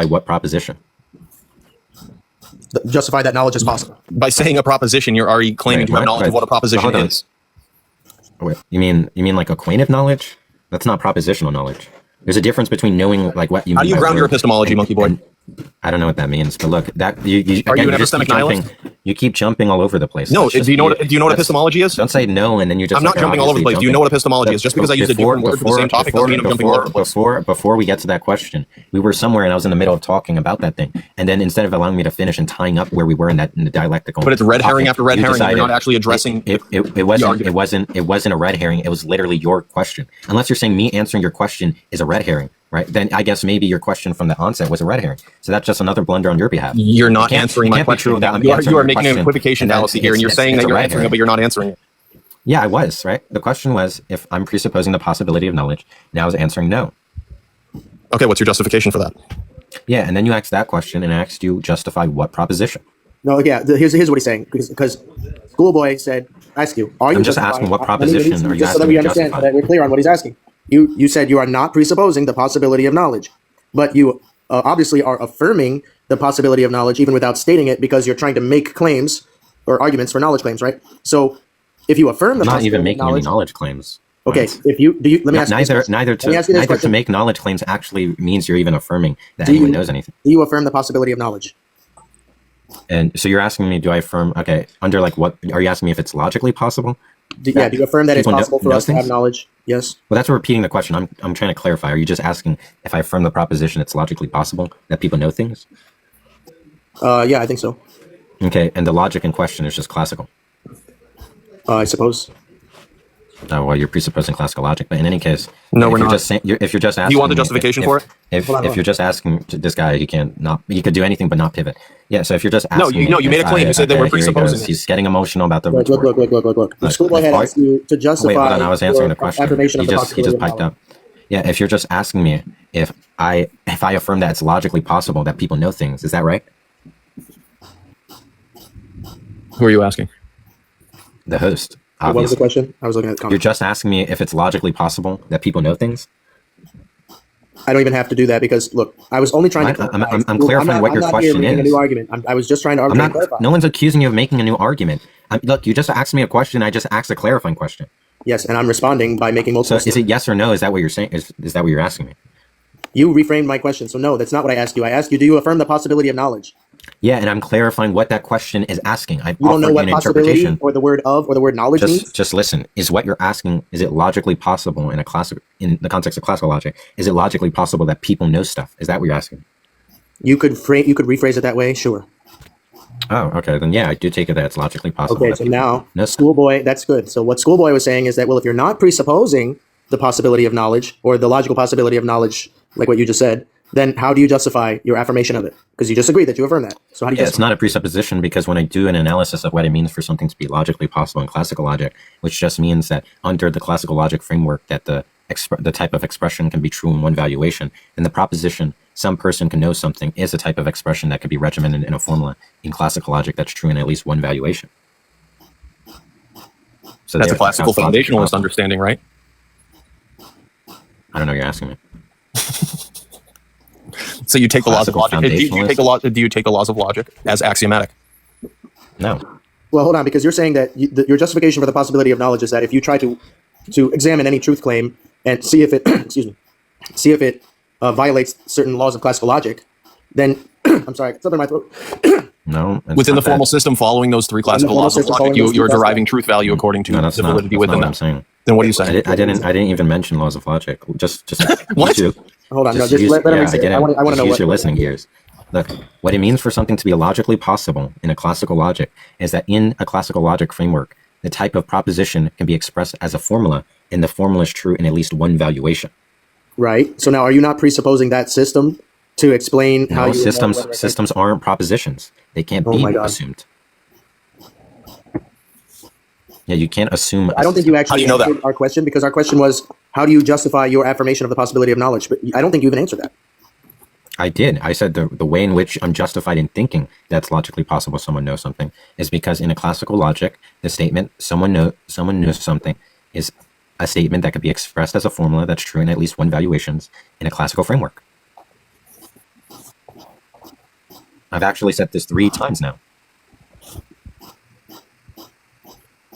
what proposition? Justify that knowledge is possible. By saying a proposition, you're already claiming to have knowledge of what a proposition is. Wait, you mean like acquaintive knowledge? That's not propositional knowledge. There's a difference between knowing like what you. How do you ground your epistemology, monkey boy? I don't know what that means, but look, that are you an epistemic nihilist? You keep jumping all over the place. No, do you know what epistemology is? Don't say no, and then you just. I'm not jumping all over the place. Do you know what epistemology is? Just because I used a different word for the same topic doesn't mean I'm jumping all over the place. Before we get to that question, we were somewhere, and I was in the middle of talking about that thing, and then instead of allowing me to finish and tying up where we were in the dialectical. But it's red herring after red herring. You're not actually addressing. It wasn't a red herring. It was literally your question. Unless you're saying me answering your question is a red herring. Right, then I guess maybe your question from the onset was a red herring. So that's just another blunder on your behalf. You're not answering my question. You are making an equivocation fallacy here, and you're saying that you're answering it, but you're not answering it. Yeah, I was, right? The question was if I'm presupposing the possibility of knowledge. Now I was answering no. Okay, what's your justification for that? Yeah, and then you asked that question, and I asked you justify what proposition. No, yeah, here's what he's saying. Because Schoolboy said, ask you, are you I'm just asking what proposition are you asking so that we understand, justify? that we're clear on what he's asking. You said you are not presupposing the possibility of knowledge, but you obviously are affirming the possibility of knowledge even without stating it because you're trying to make claims or arguments for knowledge claims, right? So if you affirm the I'm not even making any knowledge claims. Okay, right? if you let me ask you this neither to make knowledge claims actually means you're even affirming that anyone knows anything. Do you affirm the possibility of knowledge? And so you're asking me, do I affirm? Okay, under like what are you asking me if it's logically possible? Do you affirm that it's possible for us to have knowledge? Yes. Well, that's repeating the question. I'm trying to clarify. Are you just asking if I affirm the proposition it's logically possible that people know things? Yeah, I think so. Okay, and the logic in question is just classical. I suppose. Well, you're presupposing classical logic, but in any case, no, we're not. If you're just asking, you want the justification for it? If you're just asking this guy, he could do anything but not pivot. Yeah. So if you're just asking, you made a claim. You said that we're presupposing. He's getting emotional about the. Look. The schoolboy had asked you to justify. Wait, hold on. I was answering the question. He just piped up. Yeah. If you're just asking me if I affirm that it's logically possible that people know things, is that right? Who are you asking? The host. What was the Obviously. question? I was looking at the You're comment. just asking me if it's logically possible that people know things. I don't even have to do that because look, I was only trying to. I'm clarifying what your question making a is. new argument. I was just trying to I'm argue and not. clarify. No one's accusing you of making a new argument. Look, you just asked me a question. I just asked a clarifying question. Yes, and I'm responding by making So multiple. is it yes or no? Is that what you're saying? Is that what you're asking me? You reframed my question, so no, that's not what I asked you. I asked you, do you affirm the possibility of knowledge? Yeah, and I'm clarifying what that question is asking. I've You don't know offered you what an possibility interpretation. or the word of or the word knowledge means? Just listen. Is what you're asking, is it logically possible in the context of classical logic? Is it logically possible that people know stuff? Is that what you're asking? You could rephrase it that way, sure. Oh, okay. Then yeah, I do take it that it's logically possible. Okay, that so people now know stuff. Schoolboy, that's good. So what Schoolboy was saying is that, well, if you're not presupposing the possibility of knowledge or the logical possibility of knowledge, like what you just said, then how do you justify your affirmation of it? Because you just agreed that you affirm that. So how do you Yeah, it's justify? not a presupposition because when I do an analysis of what it means for something to be logically possible in classical logic, which just means that under the classical logic framework that the type of expression can be true in one valuation, then the proposition some person can know something is a type of expression that could be regimented in a formula in classical logic that's true in at least one valuation. So That's a there, classical sounds logically foundationalist possible. understanding, right? I don't know. You're asking me. So you take the laws of Classical logic. Do you take foundationalist? do you take the laws of logic as axiomatic? No. Well, hold on, because you're saying that your justification for the possibility of knowledge is that if you try to examine any truth claim and see if it, excuse me, see if it violates certain laws of classical logic, then I'm sorry, something in my throat. No. it's Within the not that. formal system following those three classical formal laws of system logic, following those you're three deriving classical- truth value according to No, the that's not. validity That's within not what I'm them. saying. Then what are you saying? I didn't even mention laws of logic. Just What? use- Hold on, no, just just use- let him yeah, I explain. didn't. I want to Just know use what your listening ears. Look, what it means for something to be logically possible in a classical logic is that in a classical logic framework, the type of proposition can be expressed as a formula, and the formula is true in at least one valuation. Right. So now, are you not presupposing that system to explain how No, you would know whether it's- systems aren't propositions. They can't Oh be my God. assumed. Yeah, you can't assume. I don't think you actually you know that? answered our question, because our question was, how do you justify your affirmation of the possibility of knowledge? But I don't think you even answered that. I did. I said the way in which I'm justified in thinking that's logically possible someone knows something is because in a classical logic, the statement someone knows something is a statement that could be expressed as a formula that's true in at least one valuations in a classical framework. I've actually said this 3 times now.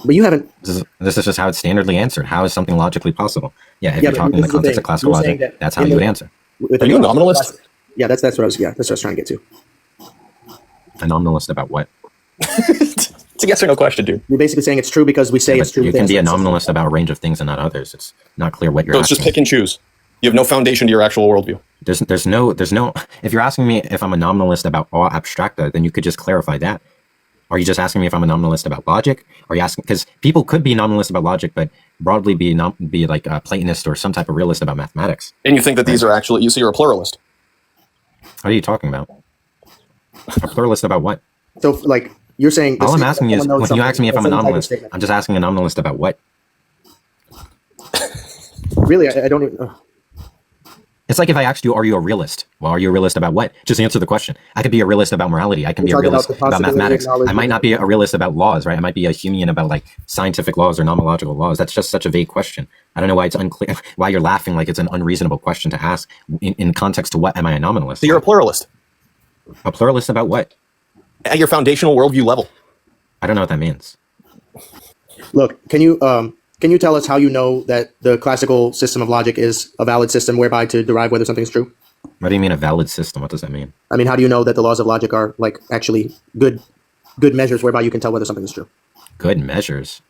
But you haven't. This is just how it's standardly answered. How is something logically possible? Yeah, if Yeah, you're but talking in this the is the context thing. of classical You're saying logic, that that's how in you would the- answer. With Are you a nominalist? Yeah, that's what I was. Yeah, that's what I was trying to get to. A nominalist about what? It's a yes or no question, dude. You're basically saying it's true because we say Yeah, it's but true. you can within be a certain systems. nominalist about a range of things and not others. It's not clear what you're So it's just asking. pick and choose. You have no foundation to your actual worldview. There's no, if you're asking me if I'm a nominalist about all abstracta, then you could just clarify that. Are you just asking me if I'm a nominalist about logic? Are you asking, because people could be nominalist about logic, but broadly be like a Platonist or some type of realist about mathematics. And you think that these are actually, you see, you're a pluralist. What are you talking about? A pluralist about what? So, like, you're saying. All I'm asking you is, someone knows when you something, ask me if that's I'm a some type of nominalist, statement. I'm just asking a nominalist about what? Really, I don't even. It's like if I asked you, are you a realist? Well, are you a realist about what? Just answer the question. I could be a realist about morality. I can be a talking about realist the about possibility of mathematics. knowledge I might not be a realist about laws, right? I might be a Humean about like scientific laws or nomological laws. That's just such a vague question. I don't know why it's unclear, why you're laughing like it's an unreasonable question to ask in context to what am I a nominalist? So you're a pluralist A pluralist about what? at your foundational worldview level. I don't know what that means. Look, can you tell us how you know that the classical system of logic is a valid system whereby to derive whether something is true? What do you mean a valid system? What does that mean? I mean, how do you know that the laws of logic are like actually good measures whereby you can tell whether something is true? Good measures.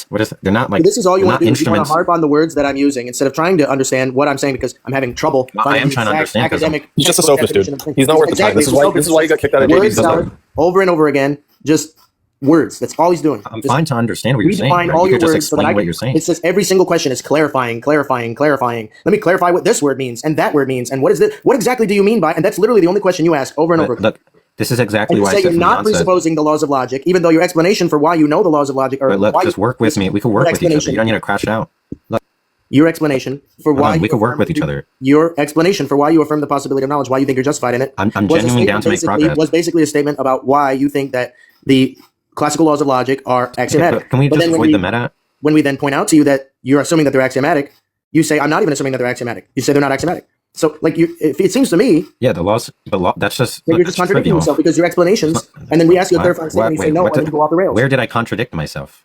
What is they're not like This is all you they're want to not do. You want to instruments. harp on the words that I'm using instead of trying to understand what I'm saying, because I'm having trouble. Well, I finding am the trying to exact understand 'cause academic He's just a textbook sophist, dude. definition of things. He's not worth the time. Exactly, This is why you got kicked out of words JV's. salad over and over again. Just words. That's all he's doing. I'm Just fine to understand what you're saying. redefine Right? all You your could just words so that explain I what can. you're saying. It says every single question is clarifying. Let me clarify what this word means and that word means and what is this? What exactly do you mean by? And that's literally the only question you ask over and over again. Look, this is exactly And you why I say said you're from the not onset. presupposing the laws of logic, even though your explanation for why you know the laws of logic, or But look, why just you- work with me. We can work with each other. You don't need to crash out. Look, your explanation for hold why on, we you can work affirm- with each other. Your explanation for why you affirm the possibility of knowledge, why you think you're justified in it. I'm was a genuinely down statement to make basically- progress. Was basically a statement about why you think that the classical laws of logic are axiomatic. But can we But just then avoid the meta? when we then point out to you that you're assuming that they're axiomatic, you say, I'm not even assuming that they're axiomatic. You say they're not axiomatic. So, like, it seems to me Yeah, the laws, that's just that you're just contradicting trivial. yourself because your explanations, and then we ask you a clarifying statement, and you say, no, what I need to go off the rails. Where did I contradict myself?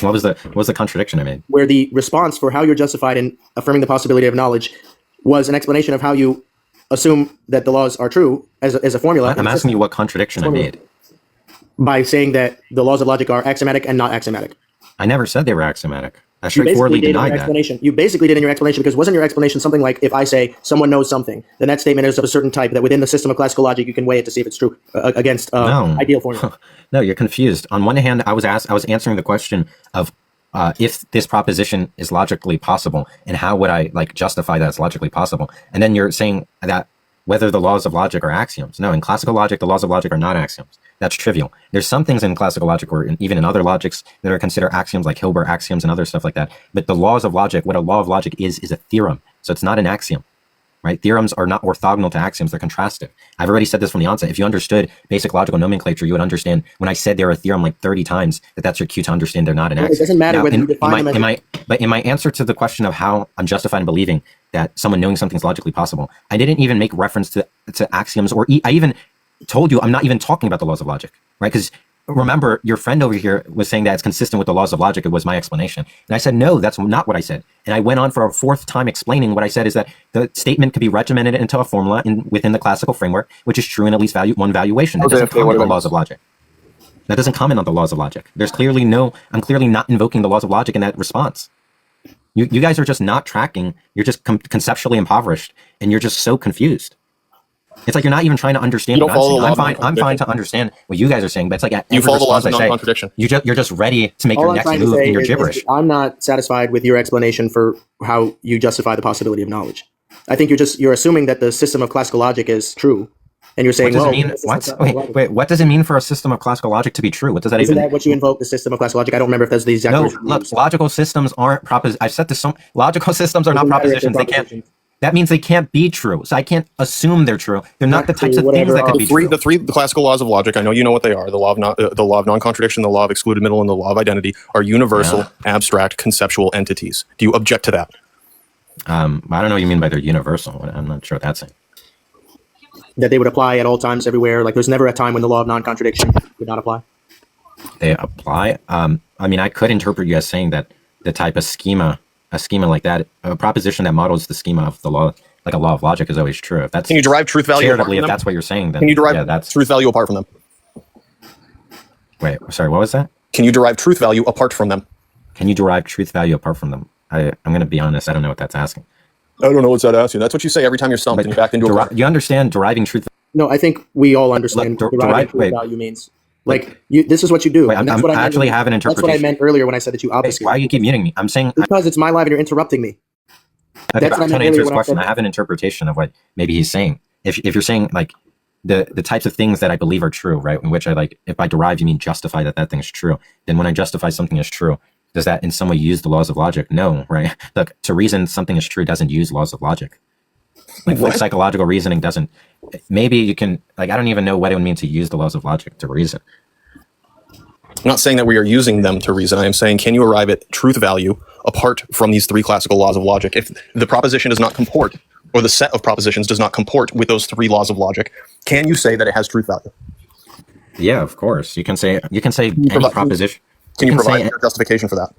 What was the contradiction I made? Where the response for how you're justified in affirming the possibility of knowledge was an explanation of how you assume that the laws are true as a formula. I'm asking you what contradiction I made. By saying that the laws of logic are axiomatic and not axiomatic. I never said they were axiomatic. I You straightforwardly basically did in denied your that. explanation. You basically did in your explanation, because wasn't your explanation something like, if I say someone knows something, then that statement is of a certain type that within the system of classical logic you can weigh it to see if it's true against No. ideal formula. No, you're confused. On one hand, I was answering the question of if this proposition is logically possible, and how would I justify that it's logically possible? And then you're saying that whether the laws of logic are axioms. No, in classical logic, the laws of logic are not axioms. That's trivial. There's some things in classical logic or even in other logics that are considered axioms, like Hilbert axioms and other stuff like that. But the laws of logic, what a law of logic is a theorem. So it's not an axiom, right? Theorems are not orthogonal to axioms. They're contrastive. I've already said this from the onset. If you understood basic logical nomenclature, you would understand when I said they're a theorem 30 times, that's your cue to understand they're not an axiom. It doesn't matter whether you define them But in my answer to the question of how I'm justified in believing that someone knowing something is logically possible, I didn't even make reference to axioms, or I even told you I'm not even talking about the laws of logic, right? Because remember, your friend over here was saying that it's consistent with the laws of logic. It was my explanation. And I said, no, that's not what I said. And I went on for a fourth time explaining what I said is that the statement can be regimented into a formula within the classical framework, which is true in at least one valuation. That doesn't comment on the laws of logic. That doesn't comment on the laws of logic. I'm clearly not invoking the laws of logic in that response. You guys are just not tracking. You're just conceptually impoverished, and you're just so confused. It's like you're not even trying to understand what I'm saying. I'm fine to understand what you guys are saying, but it's like at You every follow the laws response of I say, non-contradiction. you're just ready to make All your I'm next trying to move say in your is gibberish. I'm not satisfied with your explanation for how you justify the possibility of knowledge. I think you're assuming that the system of classical logic is true, and you're saying, What does well, it mean? the system of What? classical logic- Wait. What does it mean for a system of classical logic to be true? What does that Isn't even? that what you invoke, the system of classical logic? I don't remember if that's the exact No, word you look, used. logical systems aren't propositions. I've said this. Logical systems are not Doesn't matter if they're propositions. They can't. propositions. That means they can't be true. So I can't assume they're true. They're not the types of things Whatever that could be true. The classical laws of logic, I know you know what they are. The law of non-contradiction, the law of excluded middle, and the law of identity are universal, abstract, conceptual entities. Do you object to that? I don't know what you mean by they're universal. I'm not sure what that's saying. That they would apply at all times, everywhere. Like, there's never a time when the law of non-contradiction would not apply. They apply. I mean, I could interpret you as saying that the type of schema, a schema like that, a proposition that models the schema of the law, like a law of logic, is always true. If that's Can you derive truth value apart charitably, from if them? that's what you're saying, then Can you derive that's truth value apart from them? Wait, sorry, what was that? Can you derive truth value apart from them? Can you derive truth value apart from them? I'm going to be honest. I don't know what that's asking. I don't know what's that asking. That's what you say every time you're stumped and you back into a corner. You understand deriving truth? No, I think we all understand Look, what deriving truth value means. Like, this is what you do. Wait, and I actually have an interpretation. That's what I meant earlier when I said that you obfuscate. Why do you keep muting me? I'm saying Because it's my live and you're interrupting me. Okay, That's I'm what I trying to meant answer earlier his when I question. said I have an interpretation of what maybe he's saying. If you're saying like the types of things that I believe are true, right? In which I if I derive, you mean justify that thing's true. Then when I justify something as true, does that in some way use the laws of logic? No, right? Look, to reason something is true doesn't use laws of logic. Like psychological reasoning doesn't. Maybe you can I don't even know what it would mean to use the laws of logic to reason. I'm not saying that we are using them to reason. I am saying, can you arrive at truth value apart from these three classical laws of logic? If the proposition does not comport, or the set of propositions does not comport with those three laws of logic, can you say that it has truth value? Yeah, of course. You can say any proposition. Can you provide your justification for that?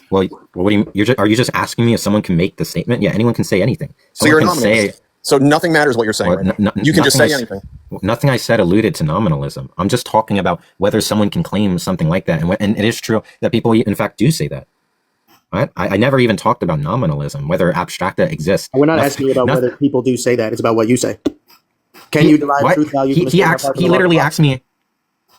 Well, what do you? Are you just asking me if someone can make the statement? Yeah, anyone can say anything. So you're a Someone can nominalist. So nothing matters what you're saying. Well, right? You can just say anything. Nothing I said alluded to nominalism. I'm just talking about whether someone can claim something like that, and it is true that people, in fact, do say that. Right? I never even talked about nominalism, whether abstracta exists. We're not asking you about whether people do say that. It's about what you say. Can you derive truth value? He literally asked me.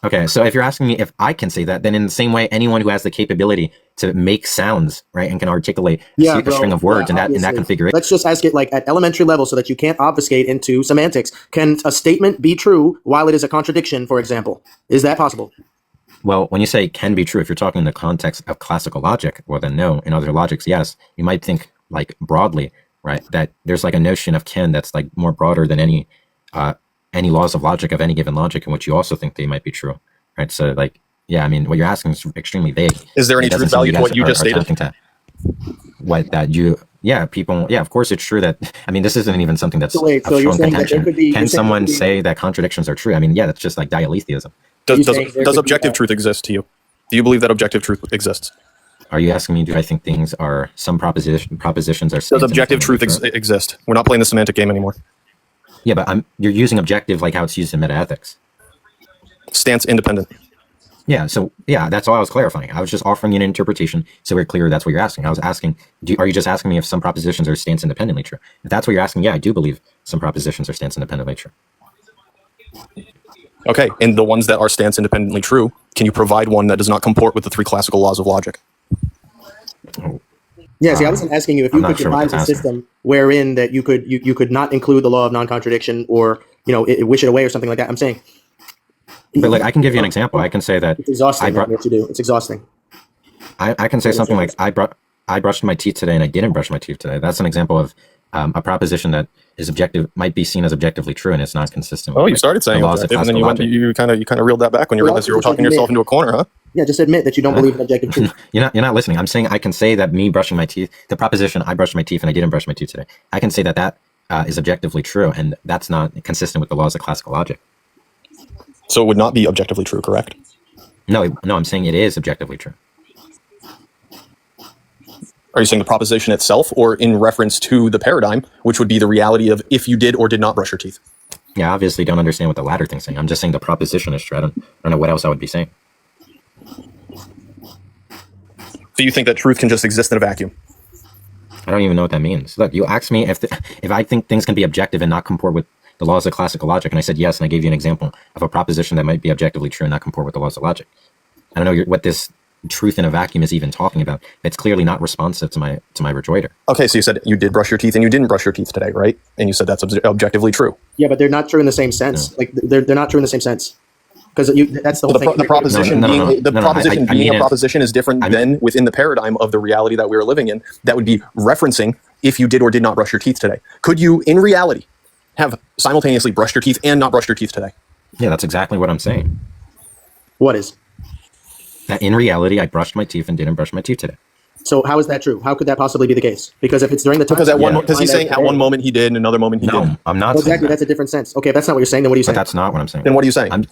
Okay, so if you're asking me if I can say that, then in the same way, anyone who has the capability to make sounds, right, and can articulate a string of words in that configuration. Let's just ask it like at elementary level so that you can't obfuscate into semantics. Can a statement be true while it is a contradiction, for example? Is that possible? Well, when you say can be true, if you're talking in the context of classical logic, well then no. In other logics, yes. You might think broadly, right, that there's a notion of can that's more broader than any laws of logic of any given logic in which you also think they might be true, right? So Yeah, I mean, what you're asking is extremely vague. Is there any It doesn't truth seem value to guys what you are just stated? attempting to- What that you? Yeah, people. Yeah, of course it's true that. I mean, this isn't even something that's So wait, so of you're strong saying that there contention. could be- Can you're saying someone there could be- say that contradictions are true? I mean, yeah, that's just like dialetheism. Does saying there does could be objective a- truth exist to you? Do you believe that objective truth exists? Are you asking me? Do I think things are some propositions are? Does stance objective truth independently true? exist? We're not playing the semantic game anymore. Yeah, but you're using objective like how it's used in metaethics. Stance independent. Yeah, so yeah, that's all I was clarifying. I was just offering you an interpretation so we're clear that's what you're asking. I was asking, are you just asking me if some propositions are stance independently true? If that's what you're asking, yeah, I do believe some propositions are stance independently true. Okay, and the ones that are stance independently true, can you provide one that does not comport with the three classical laws of logic? Yeah, see, I wasn't asking you if you I'm not could sure what devise a that's asking. system wherein that you could not include the law of non-contradiction or wish it away or something like that. I'm saying, But like, I can give you an example. I can say that it's exhausting. I brought- what you do. It's exhausting. I can say something like I brushed my teeth today and I didn't brush my teeth today. That's an example of a proposition that is objective, might be seen as objectively true, and it's not consistent. Oh, with you started saying the laws of objective, and then classical you logic. you kind of reeled that back when you Well, realized you were that's what talking you yourself did. into a corner, huh? Yeah, just admit that you don't believe in objective truth. You're not listening. I'm saying I can say that me brushing my teeth, the proposition I brushed my teeth and I didn't brush my teeth today. I can say that is objectively true, and that's not consistent with the laws of classical logic. So it would not be objectively true, correct? No, I'm saying it is objectively true. Are you saying the proposition itself, or in reference to the paradigm, which would be the reality of if you did or did not brush your teeth? Yeah, I obviously don't understand what the latter thing's saying. I'm just saying the proposition is true. I don't know what else I would be saying. So you think that truth can just exist in a vacuum? I don't even know what that means. Look, you asked me if I think things can be objective and not comport with the laws of classical logic, and I said yes, and I gave you an example of a proposition that might be objectively true and not comport with the laws of logic. I don't know what this truth in a vacuum is even talking about. It's clearly not responsive to my rejoinder. Okay, so you said you did brush your teeth and you didn't brush your teeth today, right? And you said that's objectively true. Yeah, but they're not true in the same sense. Like they're not true in the same sense. Because that's the whole thing. The proposition being a it- proposition is different than within the paradigm of the reality that we are living in. That would be referencing if you did or did not brush your teeth today. Could you, in reality, have simultaneously brushed your teeth and not brushed your teeth today? Yeah, that's exactly what I'm saying. What is? That in reality, I brushed my teeth and didn't brush my teeth today. So how is that true? How could that possibly be the case? Because if it's during the time, Because he's saying at one moment he did, and another moment he No, didn't. I'm not Well, saying exactly, that. that's a different sense. Okay, if that's not what you're saying, then what are you But saying? that's not what I'm saying. Then what are you saying?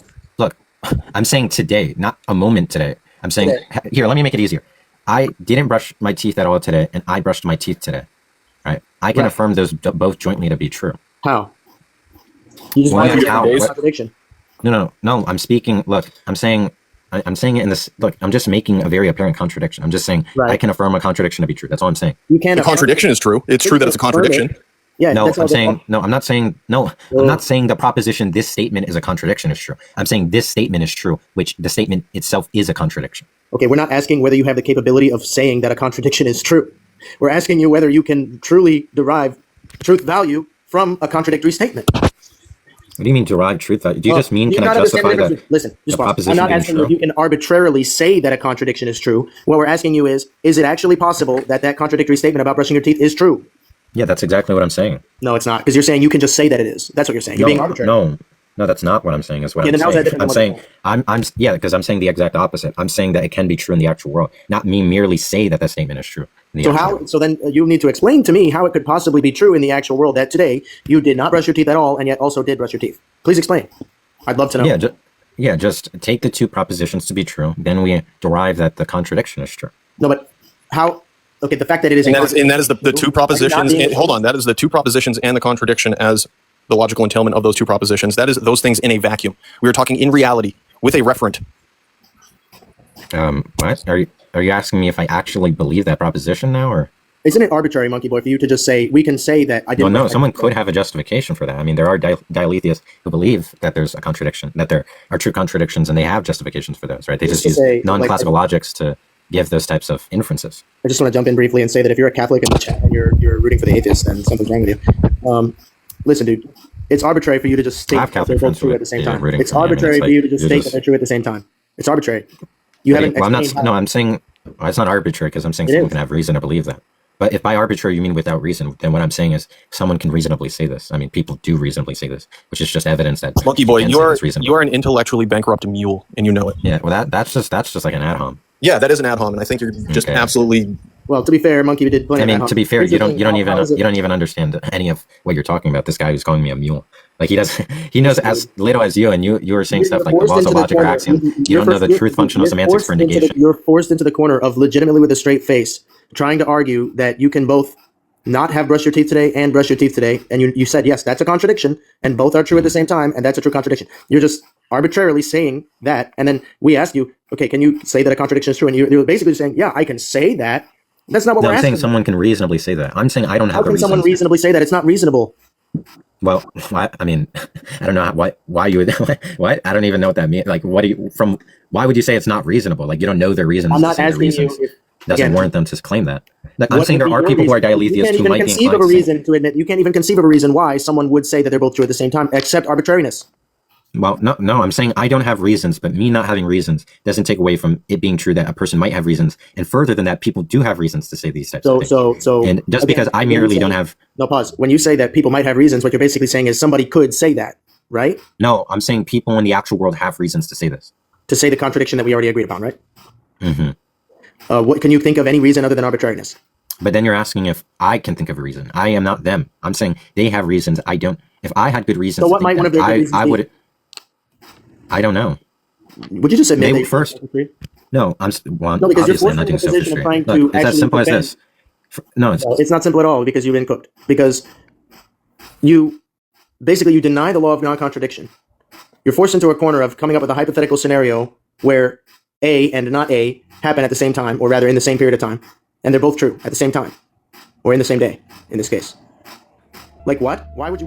I'm saying today, not a moment today. I'm saying, here, let me make it easier. I didn't brush my teeth at all today, and I brushed my teeth today. Right? I can Right. affirm those both jointly to be true. How? You just Well, want how? to What? contradiction. No. I'm speaking. Look, I'm saying it in this. Look, I'm just making a very apparent contradiction. I'm just saying Right. I can affirm a contradiction to be true. That's all I'm saying. You can't. The contradiction is true. It's true that it's a contradiction. Yeah. No, that's all I'm saying that- no. I'm not saying no. I'm not saying the proposition this statement is a contradiction is true. I'm saying this statement is true, which the statement itself is a contradiction. Okay, we're not asking whether you have the capability of saying that a contradiction is true. We're asking you whether you can truly derive truth value from a contradictory statement. What do you mean derive truth? Do you just mean You can I gotta understand justify the that? difference. Listen, the just pause. I'm proposition not being asking you if true? you can arbitrarily say that a contradiction is true. What we're asking you is it actually possible that that contradictory statement about brushing your teeth is true? Yeah, that's exactly what I'm saying. No, it's not, because you're saying you can just say that it is. That's what you're saying. You're being arbitrary. No, that's not what I'm saying. Is what Yeah, I'm then how's that saying. different I'm than saying what because I'm saying the exact opposite. I'm saying that it can be true in the actual world, not me merely say that statement is true. In the So actual how? world. So then you need to explain to me how it could possibly be true in the actual world that today you did not brush your teeth at all and yet also did brush your teeth. Please explain. I'd love to know. Just take the two propositions to be true. Then we derive that the contradiction is true. No, but how? Okay, the fact that it is. And that is the two propositions. being- Hold on, that is the two propositions and the contradiction as the logical entailment of those two propositions. That is those things in a vacuum. We are talking in reality with a referent. What are you asking me if I actually believe that proposition now, or? Isn't it arbitrary, monkey boy, for you to just say we can say that I didn't? Well, no, someone could have a justification for that. I mean, there are dialetheists who believe that there's a contradiction, that there are true contradictions, and they have justifications for those, right? They just use non-classical logics to give those types of inferences. I just want to jump in briefly and say that if you're a Catholic in the chat and you're rooting for the atheists, then something's wrong with you. Listen, dude, it's arbitrary for you to just state that they're both true at the same time. It's arbitrary for you to just state that they're true at the same time. It's arbitrary. You haven't. Well, I'm not. No, I'm saying it's not arbitrary because I'm saying someone can have reason to believe that. But if by arbitrary you mean without reason, then what I'm saying is someone can reasonably say this. I mean, people do reasonably say this, which is just evidence that Monkey boy, can say you're this reasonably. you're an intellectually bankrupt mule, and you know it. Yeah, well, that's just like an ad hom. Yeah, that is an ad hom, and I think you're just Okay. absolutely. Well, to be fair, Monkey did plenty. I mean, of to be fair, Here's you the don't thing, you don't even understand any of what you're talking about. This guy who's calling me a mule, like he knows as little as you, and you were saying stuff like the laws of logic or axiom. You don't know the truth functional semantics for negation. You're forced into the corner of legitimately with a straight face trying to argue that you can both not have brush your teeth today and brush your teeth today, and you said yes, that's a contradiction, and both are true at the same time, and that's a true contradiction. You're just arbitrarily saying that, and then we ask you, okay, can you say that a contradiction is true? And you're basically saying, yeah, I can say that. That's not what No, we're I'm asking. saying someone can reasonably say that. I'm saying I don't have How the can someone reasons. reasonably say that? It's not reasonable. Well, I mean, I don't know why you would. What? I don't even know what that means. Like, what do you from? Why would you say it's not reasonable? Like, you don't know their reasons. I'm to not say their asking you reasons. if, Doesn't again, warrant them to claim that. Like, I'm what saying would there be are your people who are reason? dialetheist You can't who even might be conceive of a inclined to say- reason to admit. You can't even conceive of a reason why someone would say that they're both true at the same time, except arbitrariness. Well, no, I'm saying I don't have reasons, but me not having reasons doesn't take away from it being true that a person might have reasons, and further than that, people do have reasons to say these types of things. So, and just again, because I when you merely say- don't have, No, pause. When you say that people might have reasons, what you're basically saying is somebody could say that, right? no, I'm saying people in the actual world have reasons to say this. To say the contradiction that we already agreed upon, right? hmm What can you think of any reason other than arbitrariness? But then you're asking if I can think of a reason. I am not them. I'm saying they have reasons. I don't. If I had good reasons, So what to might think one of that, their good reasons I be? would. I don't know. Would you just admit Maybe that first. No, well, No, because you're obviously I'm forced not into doing a position of self-restraint. trying to Look, it's as actually simple as defend- this. No, It's not simple at all because you've been cooked. Because you deny the law of non-contradiction. You're forced into a corner of coming up with a hypothetical scenario where A and not A happen at the same time, or rather in the same period of time, and they're both true at the same time, or in the same day, in this case. Like what? Why would you?